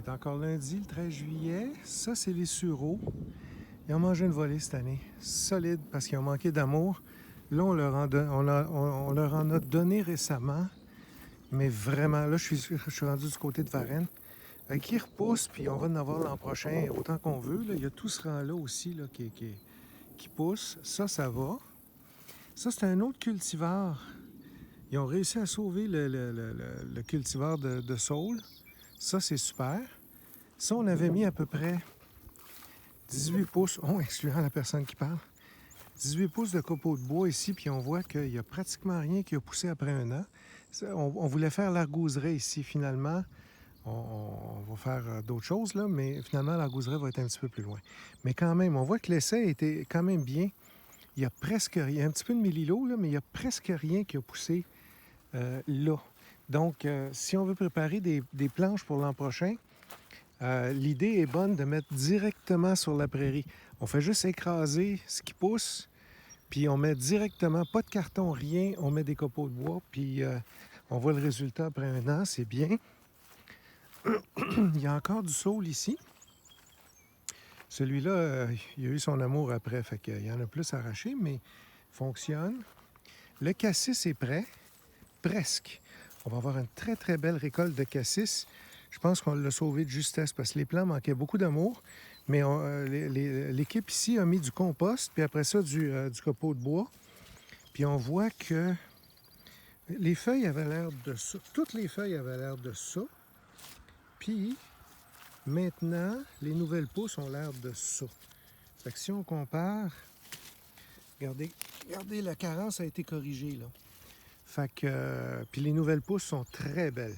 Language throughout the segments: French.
est encore lundi, le 13 juillet. Ça, c'est les sureaux. Ils ont mangé une volée cette année. Solide, parce qu'ils ont manqué d'amour. Là, on leur en a donné récemment. Mais vraiment, là, je suis rendu du côté de Varennes. Qui repousse, puis on va en avoir l'an prochain autant qu'on veut. Là. Il y a tout ce rang-là aussi là, qui pousse. Ça va. Ça, c'est un autre cultivar. Ils ont réussi à sauver le cultivar de saule. Ça, c'est super. Ça, on avait mis à peu près 18 pouces, excluant la personne qui parle, 18 pouces de copeaux de bois ici, puis on voit qu'il n'y a pratiquement rien qui a poussé après un an. On voulait faire l'argouseraie ici, finalement. On va faire d'autres choses, là, mais finalement, l'argouseraie va être un petit peu plus loin. Mais quand même, on voit que l'essai était quand même bien. Il y a presque rien, il y a un petit peu de mélilo, là, mais il n'y a presque rien qui a poussé là. Donc, si on veut préparer des planches pour l'an prochain, l'idée est bonne de mettre directement sur la prairie. On fait juste écraser ce qui pousse, puis on met directement, pas de carton, rien, on met des copeaux de bois, puis on voit le résultat après un an, c'est bien. Il y a encore du saule ici. Celui-là, il a eu son amour après, fait qu'il y en a plus arraché, mais fonctionne. Le cassis est prêt, presque. On va avoir une très, très belle récolte de cassis. Je pense qu'on l'a sauvé de justesse parce que les plants manquaient beaucoup d'amour. Mais l'équipe ici a mis du compost, puis après ça, du copeau de bois. Puis on voit que les feuilles avaient l'air de ça. Toutes les feuilles avaient l'air de ça. Puis maintenant, les nouvelles pousses ont l'air de ça. Fait que si on compare, regardez, la carence a été corrigée, là. Fait que, puis les nouvelles pousses sont très belles.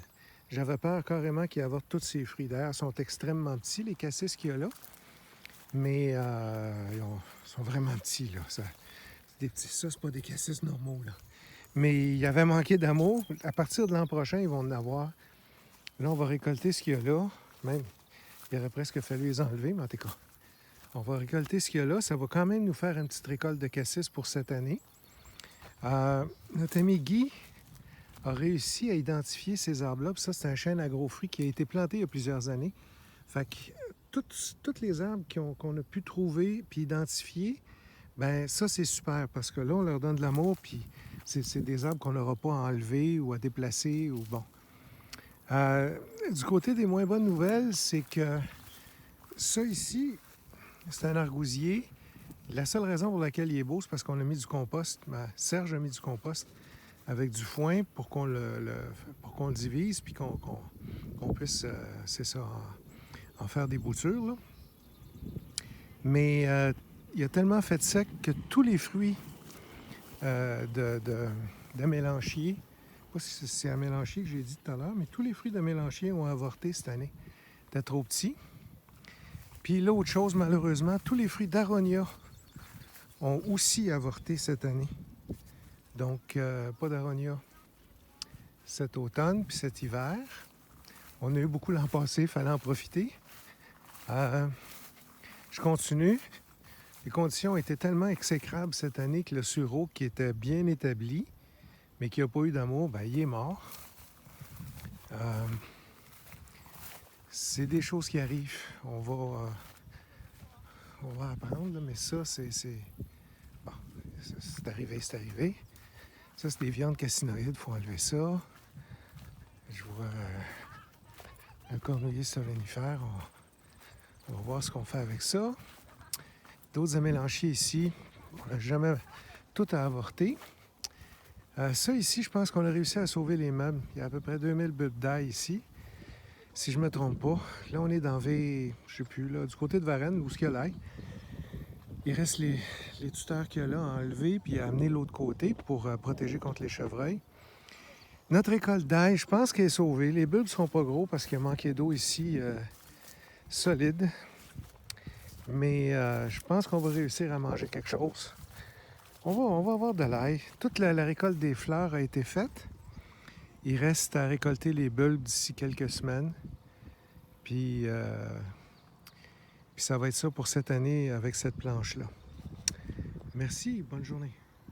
J'avais peur carrément qu'ils avortent tous ces fruits. D'ailleurs, ils sont extrêmement petits, les cassis qu'il y a là. Mais ils sont vraiment petits, là. Ça, c'est pas des cassis normaux, là. Mais il avait manqué d'amour. À partir de l'an prochain, ils vont en avoir. Là, on va récolter ce qu'il y a là. Même, il aurait presque fallu les enlever, mais en tout cas, on va récolter ce qu'il y a là. Ça va quand même nous faire une petite récolte de cassis pour cette année. Notre ami Guy a réussi à identifier ces arbres-là. Puis ça, c'est un chêne à gros fruits qui a été planté il y a plusieurs années. Fait que toutes les arbres qu'on a pu trouver puis identifier, ben ça, c'est super parce que là, on leur donne de l'amour puis c'est des arbres qu'on n'aura pas à enlever ou à déplacer ou bon. Du côté des moins bonnes nouvelles, c'est que ça ici, c'est un argousier. La seule raison pour laquelle il est beau, c'est parce qu'on a mis du compost. Serge a mis du compost avec du foin pour qu'on pour qu'on le divise puis qu'on puisse, c'est ça, en faire des boutures. Là. Mais il a tellement fait sec que tous les fruits de mélanchier, je ne sais pas si c'est à mélanchier que j'ai dit tout à l'heure, mais tous les fruits de mélanchier ont avorté cette année. C'était trop petit. Puis l'autre chose, malheureusement, tous les fruits d'aronia ont aussi avorté cette année. Donc, pas d'aronia cet automne puis cet hiver. On a eu beaucoup l'an passé, il fallait en profiter. Je continue. Les conditions étaient tellement exécrables cette année que le sureau, qui était bien établi, mais qui n'a pas eu d'amour, ben, il est mort. C'est des choses qui arrivent. On va apprendre, là, mais ça, bon, c'est arrivé, c'est arrivé. Ça, c'est des viandes cassinoïdes, il faut enlever ça. Je vois un cornouiller solenifère. On va voir ce qu'on fait avec ça. D'autres amélanchiers ici. On n'a jamais tout à avorter. Ça ici, je pense qu'on a réussi à sauver les meubles. Il y a à peu près 2000 bulbes d'ail ici. Si je ne me trompe pas. Là, on est dans je sais plus, là, du côté de Varennes, où est-ce qu'il y a l'ail. Il reste les tuteurs qu'il y a là à enlever puis à amener l'autre côté pour protéger contre les chevreuils. Notre récolte d'ail, je pense qu'elle est sauvée. Les bulbes ne sont pas gros parce qu'il y a manqué d'eau ici solide. Mais je pense qu'on va réussir à manger quelque chose. On va avoir de l'ail. Toute la récolte des fleurs a été faite. Il reste à récolter les bulbes d'ici quelques semaines. Puis ça va être ça pour cette année avec cette planche-là. Merci, bonne journée.